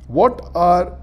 What are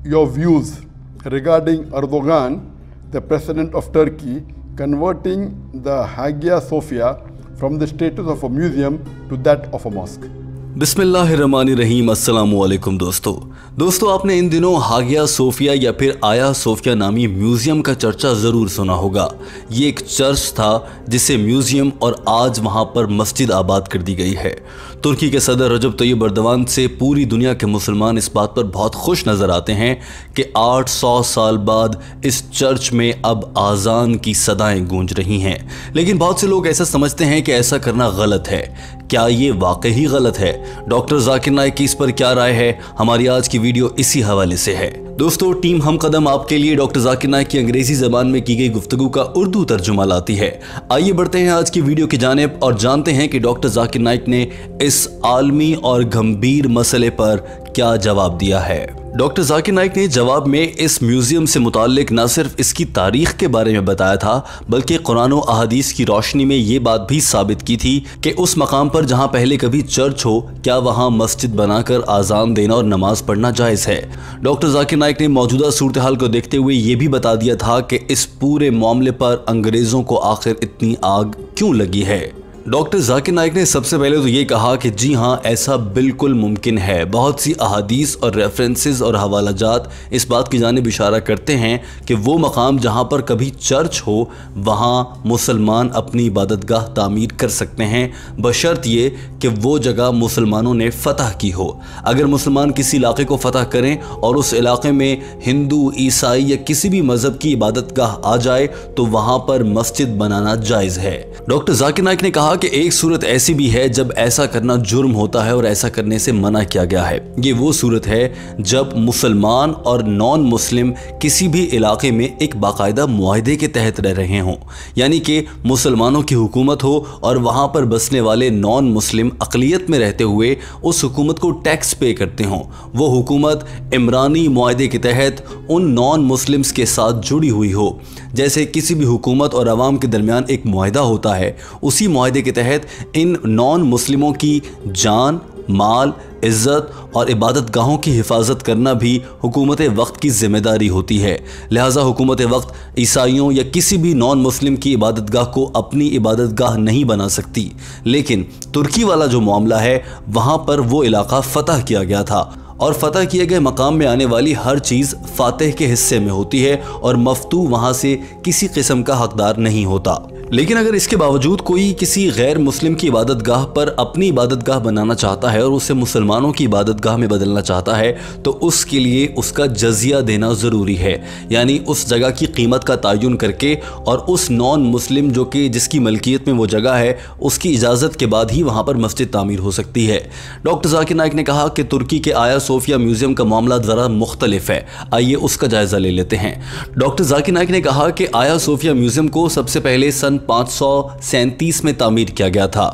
your views regarding Erdogan, the president of Turkey, converting the Hagia Sophia from the status of a museum to that of a mosque? बिस्मिल्लाहिर्रहमानिर्रहीम। अस्सलामुअलैकुम दोस्तों आपने इन दिनों Hagia Sophia या फिर आया Sophia नामी museum का चर्चा ज़रूर सुना होगा। ये एक चर्च था जिसे म्यूज़ियम और आज वहाँ पर मस्जिद आबाद कर दी गई है। तुर्की के सदर रजब तैयब अर्दवान से पूरी दुनिया के मुसलमान इस बात पर बहुत खुश नज़र आते हैं कि 800 साल बाद इस चर्च में अब आज़ान की सदाएं गूंज रही हैं। लेकिन बहुत से लोग ऐसा समझते हैं कि ऐसा करना गलत है। क्या ये वाकई गलत है? डॉक्टर जाकिर नाइक की इस पर क्या राय है? हमारी आज की वीडियो इसी हवाले से है। दोस्तों टीम हम कदम आपके लिए डॉक्टर जाकिर नाइक की अंग्रेजी ज़बान में की गई गुफ्तगू का उर्दू तर्जुमा लाती है। आइए बढ़ते हैं आज की वीडियो की जानिब और जानते हैं कि डॉक्टर जाकिर नाइक ने इस आलमी और गंभीर मसले पर क्या जवाब दिया है। डॉक्टर जाकिर नाइक ने जवाब में इस म्यूज़ियम से मुताल्लिक न सिर्फ इसकी तारीख के बारे में बताया था बल्कि कुरान और अहादीस की रोशनी में ये बात भी साबित की थी कि उस मकाम पर जहां पहले कभी चर्च हो क्या वहां मस्जिद बनाकर आज़ान देना और नमाज पढ़ना जायज़ है। डॉक्टर जाकिर नाइक ने मौजूदा सूरत हाल को देखते हुए ये भी बता दिया था कि इस पूरे मामले पर अंग्रेज़ों को आखिर इतनी आग क्यों लगी है। डॉक्टर जाकिर नाइक ने सबसे पहले तो ये कहा कि जी हाँ, ऐसा बिल्कुल मुमकिन है। बहुत सी अहादीस और रेफरेंसेस और हवालाजात इस बात की जानिब इशारा करते हैं कि वो मकाम जहाँ पर कभी चर्च हो वहाँ मुसलमान अपनी इबादतगाह तामीर कर सकते हैं, बशर्त ये कि वो जगह मुसलमानों ने फ़तह की हो। अगर मुसलमान किसी इलाके को फ़तह करें और उस इलाके में हिंदू, ईसाई या किसी भी मज़हब की इबादतगाह आ जाए तो वहाँ पर मस्जिद बनाना जायज़ है। डॉक्टर जाकिर नाइक ने कहा कि एक सूरत ऐसी भी है जब ऐसा करना जुर्म होता है और ऐसा करने से मना किया गया है। ये वो सूरत है जब मुसलमान और नॉन मुस्लिम किसी भी इलाके में एक बाकायदा मुआहदे के तहत रह रहे हों, यानी कि मुसलमानों की हुकूमत हो और वहाँ पर बसने वाले नॉन मुस्लिम अक़लियत में रहते हुए उस हुकूमत को टैक्स पे करते हों। वो हुकूमत इमरानी मुआहदे के तहत उन नॉन मुस्लिम्स के साथ जुड़ी हुई हो। जैसे किसी भी हुकूमत और अवाम के दरमियान एक मुआहदा होता है, उसी मुआहदे के तहत इन नॉन मुस्लिमों की जान, माल, इज़्ज़त और इबादत गाहों की हिफाजत करना भी हुकूमत वक्त की ज़िम्मेदारी होती है। लिहाजा हुकूमत वक्त ईसाइयों या किसी भी नॉन मुस्लिम की इबादत गाह को अपनी इबादत गाह नहीं बना सकती। लेकिन तुर्की वाला जो मामला है वहाँ पर वो इलाका फ़तह किया गया था और फ़तह किए गए मकाम में आने वाली हर चीज़ फ़ातिह के हिस्से में होती है और मफ्तू वहाँ से किसी किस्म का हकदार नहीं होता। लेकिन अगर इसके बावजूद कोई किसी गैर मुस्लिम की इबादत गाह पर अपनी इबादत गाह बनाना चाहता है और उसे मुसलमानों की इबादत गाह में बदलना चाहता है तो उसके लिए उसका जजिया देना ज़रूरी है, यानी उस जगह की कीमत का तयन करके और उस नॉन मुस्लिम जो कि जिसकी मलकियत में वो जगह है उसकी इजाज़त के बाद ही वहाँ पर मस्जिद तामीर हो सकती है। डॉक्टर जाकिर नाइक ने कहा कि तुर्की के आया सोफिया म्यूज़ियम का मामला ज़रा मुख्तलिफ है। आइए उसका जायज़ा ले लेते हैं। डॉक्टर जाकिर नाइक ने कहा कि आया सोफिया म्यूज़ियम को सबसे पहले सन 537 में तामीर किया गया था।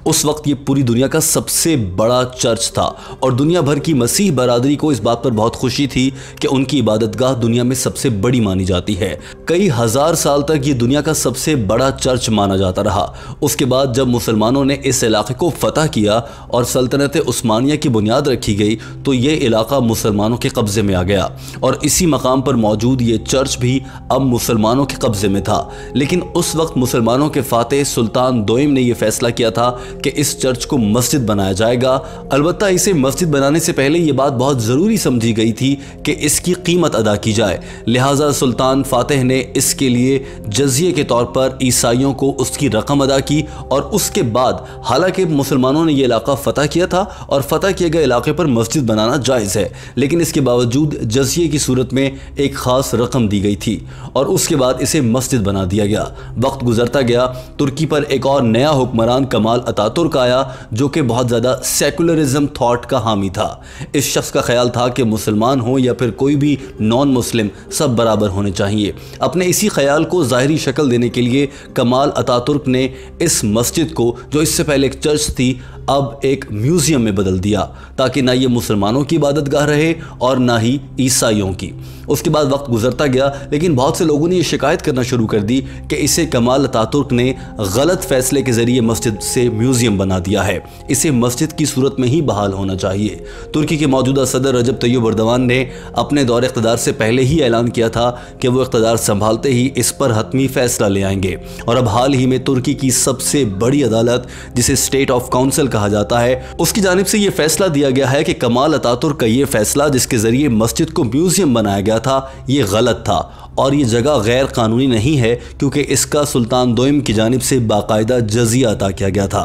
उस वक्त ये पूरी दुनिया का सबसे बड़ा चर्च था और दुनिया भर की मसीह बरादरी को इस बात पर बहुत खुशी थी कि उनकी इबादतगाह दुनिया में सबसे बड़ी मानी जाती है। कई हज़ार साल तक ये दुनिया का सबसे बड़ा चर्च माना जाता रहा। उसके बाद जब मुसलमानों ने इस इलाके को फ़तह किया और सल्तनत उस्मानिया की बुनियाद रखी गई तो ये इलाका मुसलमानों के कब्ज़े में आ गया और इसी मकाम पर मौजूद ये चर्च भी अब मुसलमानों के कब्ज़े में था। लेकिन उस वक्त मुसलमानों के फातेह सुल्तान दोइम ने यह फैसला किया था कि इस चर्च को मस्जिद बनाया जाएगा। अलबत्ता इसे मस्जिद बनाने से पहले ये बात बहुत ज़रूरी समझी गई थी कि इसकी कीमत अदा की जाए। लिहाजा सुल्तान फातिह ने इसके लिए जजिए के तौर पर ईसाइयों को उसकी रकम अदा की और उसके बाद हालांकि मुसलमानों ने यह इलाका फ़तह किया था और फ़तह किए गए इलाके पर मस्जिद बनाना जायज़ है, लेकिन इसके बावजूद जजिए की सूरत में एक ख़ास रकम दी गई थी और उसके बाद इसे मस्जिद बना दिया गया। वक्त गुजरता गया, तुर्की पर एक और नया हुक्मरान कमाल अतातुर्क आया जो कि बहुत ज़्यादा सेकुलरिज्म थॉट का हामी था। इस शख्स का ख्याल था कि मुसलमान हो या फिर कोई भी नॉन मुस्लिम सब बराबर होने चाहिए। अपने इसी ख्याल को ज़ाहिरी शक्ल देने के लिए कमाल अतातुर्क ने इस मस्जिद को, जो इससे पहले एक चर्च थी, अब एक म्यूजियम में बदल दिया, ताकि ना ये मुसलमानों की इबादतगाह रहे और ना ही ईसाइयों की। उसके बाद वक्त गुजरता गया, लेकिन बहुत से लोगों ने ये शिकायत करना शुरू कर दी कि इसे कमाल अतातुर्क ने गलत फैसले के जरिए मस्जिद से म्यूजियम बना दिया है, इसे मस्जिद की सूरत में ही बहाल होना चाहिए। तुर्की के मौजूदा सदर रजब तय्यिप एर्दोगान ने अपने दौरे इक़्तिदार से पहले ही ऐलान किया था कि वो इक़्तिदार संभालते ही इस पर हतमी फैसला ले आएंगे। और अब हाल ही में तुर्की की सबसे बड़ी अदालत, जिसे स्टेट ऑफ काउंसिल कहा जाता है, उसकी जानिब से ये फैसला दिया गया है कि कमाल अतातुर्क का ये फैसला, जिसके जरिए मस्जिद को म्यूजियम बनाया गया था, ये गलत था और ये जगह गैर कानूनी नहीं है, क्योंकि इसका सुल्तान दोइम की जानिब से बाकायदा जजिया अता किया गया था।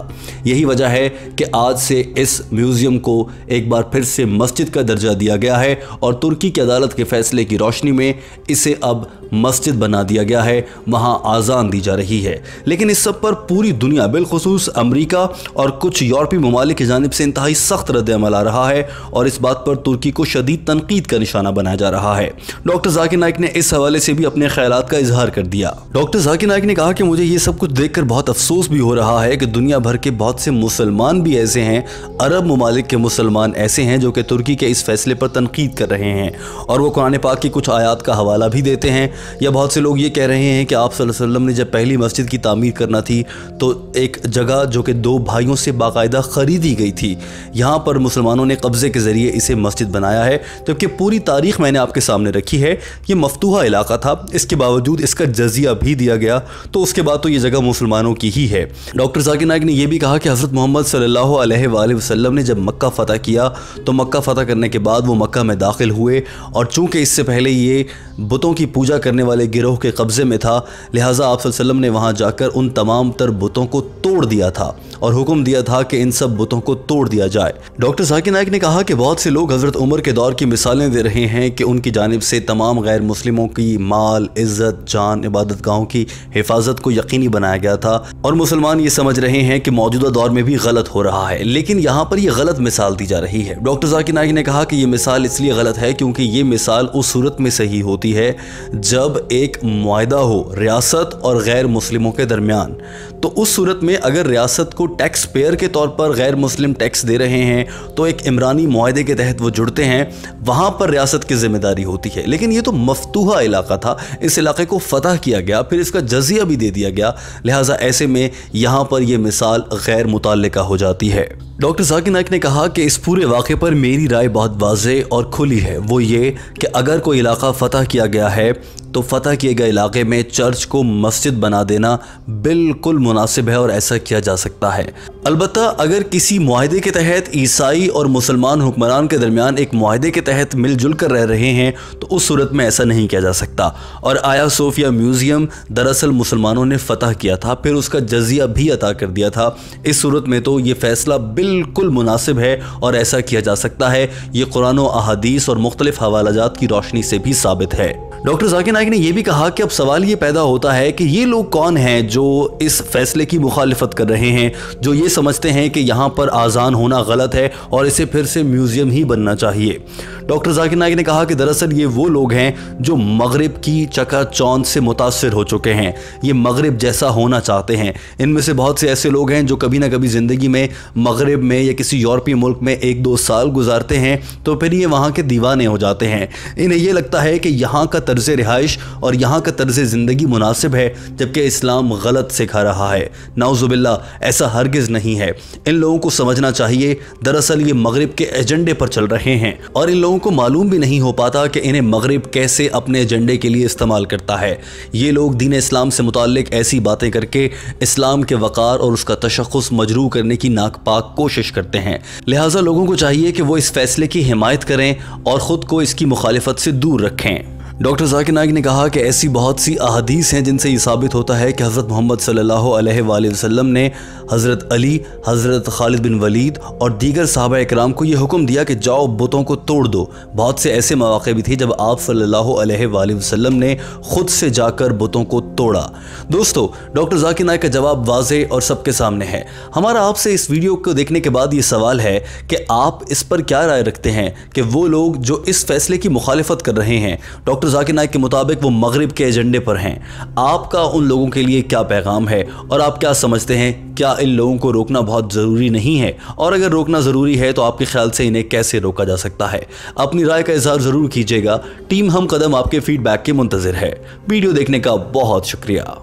यही वजह है कि आज से इस म्यूजियम को एक बार फिर से मस्जिद का दर्जा दिया गया है और तुर्की की अदालत के फैसले की रोशनी में इसे अब मस्जिद बना दिया गया है, वहाँ आज़ान दी जा रही है। लेकिन इस सब पर पूरी दुनिया, बिलखुसूस अमरीका और कुछ यूरोपीय ममालिक की जानिब से इंतहाई सख्त रद्द-ए-अमल आ रहा है और इस बात पर तुर्की को शदीद तनकीद का निशाना बनाया जा रहा है। डॉक्टर जाकिर नाइक ने इस हवाले से भी अपने ख्यालात का इजहार कर दिया। डॉक्टर जाकिर नाइक ने कहा कि मुझे ये सब कुछ देखकर बहुत अफसोस भी हो रहा है कि दुनिया भर के बहुत से मुसलमान भी ऐसे हैं, अरब ममालिक के मुसलमान ऐसे हैं जो कि तुर्की के इस फैसले पर तनकीद कर रहे हैं और वो कुरान पाक की कुछ आयात का हवाला भी देते हैं। या बहुत से लोग ये कह रहे हैं कि आप सल्लल्लाहु अलैहि वसल्लम ने जब पहली मस्जिद की तामीर करना थी तो एक जगह जो कि दो भाइयों से बाकायदा ख़रीदी गई थी, यहाँ पर मुसलमानों ने कब्ज़े के ज़रिए इसे मस्जिद बनाया है, जबकि पूरी तारीख़ मैंने आपके सामने रखी है। ये मफतूहा इलाका था, इसके बावजूद इसका जजिया भी दिया गया, तो उसके बाद तो ये जगह मुसलमानों की ही है। डॉक्टर जाकिर नाइक ने यह भी कहा कि हज़रत मोहम्मद सल्लल्लाहु अलैहि वसल्लम ने जब मक्का फ़तह किया तो मक्का फ़तह करने के बाद वो मक्का में दाखिल हुए और चूँकि इससे पहले ये बुतों की पूजा करने वाले गिरोह के कब्ज़े में था, लिहाजा आप सल्लल्लाहु अलैहि वसल्लम ने वहाँ जाकर उन तमाम तर बुतों को तोड़ दिया था और हुक्म दिया था कि इन सब बुतों को तोड़ दिया जाए। डॉक्टर जाकिर नाइक ने कहा कि बहुत से लोग हज़रत उमर के दौर की मिसालें दे रहे हैं कि उनकी जानिब से तमाम गैर मुस्लिमों की माल, इज़्ज़त, जान, इबादत गाहों की हिफाजत को यकीनी बनाया गया था और मुसलमान ये समझ रहे हैं कि मौजूदा दौर में भी गलत हो रहा है, लेकिन यहाँ पर यह गलत मिसाल दी जा रही है। डॉक्टर जाकिर नाइक ने कहा कि यह मिसाल इसलिए गलत है क्योंकि ये मिसाल उस सूरत में सही होती है जब एक मुआहदा हो रियासत और गैर मुस्लिमों के दरमियान। तो उस सूरत में अगर रियासत को टैक्स पेयर के तौर पर गैर मुस्लिम टैक्स दे रहे हैं तो एक इमरानी मुआहदे के तहत वो जुड़ते हैं, वहाँ पर रियासत की जिम्मेदारी होती है। लेकिन ये तो मफतूहा इलाका था, इस इलाके को फतह किया गया, फिर इसका जजिया भी दे दिया गया, लिहाजा ऐसे में यहाँ पर यह मिसाल गैर मुताल्लिका हो जाती है। डॉक्टर जाकिर नाइक ने कहा कि इस पूरे वाक़े पर मेरी राय बहुत वाज़े और खुली है, वो ये कि अगर कोई इलाका फ़तह किया गया है तो फ़तह किए गए इलाके में चर्च को मस्जिद बना देना बिल्कुल मुनासिब है और ऐसा किया जा सकता है। अलबत्ता अगर किसी मुआहदे के तहत ईसाई और मुसलमान हुक्मरान के दरमियान एक मुआहदे के तहत मिलजुल कर रह रहे हैं तो उस सूरत में ऐसा नहीं किया जा सकता। और आया सोफिया म्यूज़ियम दरअसल मुसलमानों ने फ़तह किया था, फिर उसका जजिया भी अता कर दिया था। इस सूरत में तो ये फ़ैसला बिल्कुल मुनासिब है और ऐसा किया जा सकता है। ये कुरान और अहादीस और मुख्तलिफ हवालाजात की रोशनी से भी साबित है। डॉक्टर जाकिर नाइक ने यह भी कहा कि अब सवाल ये पैदा होता है कि ये लोग कौन हैं जो इस फैसले की मुखालिफत कर रहे हैं, जो ये समझते हैं कि यहाँ पर आज़ान होना गलत है और इसे फिर से म्यूज़ियम ही बनना चाहिए। डॉक्टर जाकिर नाइक ने कहा कि दरअसल ये वो लोग हैं जो मगरिब की चकाचौंध से मुतासिर हो चुके हैं, ये मगरिब जैसा होना चाहते हैं। इनमें से बहुत से ऐसे लोग हैं जो कभी ना कभी ज़िंदगी में मगरिब में या किसी यूरोपीय मुल्क में 1-2 साल गुजारते हैं तो फिर ये वहाँ के दीवाने हो जाते हैं। इन्हें ये लगता है कि यहाँ का तर्ज़ रिहाइश और यहाँ का तर्ज़ ज़िंदगी मुनासिब है, जबकि इस्लाम गलत सिखा रहा है। नाउज़ुबिल्लाह, ऐसा हरगिज़ नहीं है। इन लोगों को समझना चाहिए दरअसल ये मगरिब के एजेंडे पर चल रहे हैं और इन लोगों को मालूम भी नहीं हो पाता कि इन्हें मगरिब कैसे अपने एजेंडे के लिए इस्तेमाल करता है। ये लोग दीन इस्लाम से मुताल्लिक ऐसी बातें करके इस्लाम के वक़ार और उसका तशख़्ख़ुस मजरूह करने की नाकपाक कोशिश करते हैं। लिहाजा लोगों को चाहिए कि वो इस फैसले की हिमायत करें और ख़ुद को इसकी मुखालिफत से दूर रखें। डॉक्टर जाकिर नाइक ने कहा कि ऐसी बहुत सी अहादीस हैं जिनसे ये साबित होता है कि हज़रत मोहम्मद सल्लल्लाहु अलैहि वसल्लम ने हज़रत अली, हज़रत खालिद बिन वलीद और दीगर सहाबा इकराम को ये हुक्म दिया कि जाओ बुतों को तोड़ दो। बहुत से ऐसे मौक़े भी थे जब आप सल्लल्लाहु अलैहि वसल्लम ने ख़ुद से जाकर बुतों को तोड़ा। दोस्तों, डॉक्टर जाकिर नाइक का जवाब वाज़े और सबके सामने है। हमारा आपसे इस वीडियो को देखने के बाद ये सवाल है कि आप इस पर क्या राय रखते हैं कि वो लोग जो इस फैसले की मुखालिफत कर रहे हैं, डॉक्टर डॉक्टर जाकिर नाइक के मुताबिक वो मगरिब के एजेंडे पर हैं। आपका उन लोगों के लिए क्या पैगाम है और आप क्या समझते हैं, क्या इन लोगों को रोकना बहुत ज़रूरी नहीं है, और अगर रोकना ज़रूरी है तो आपके ख्याल से इन्हें कैसे रोका जा सकता है? अपनी राय का इजहार ज़रूर कीजिएगा। टीम हम कदम आपके फीडबैक के मुंतज़िर है। वीडियो देखने का बहुत शुक्रिया।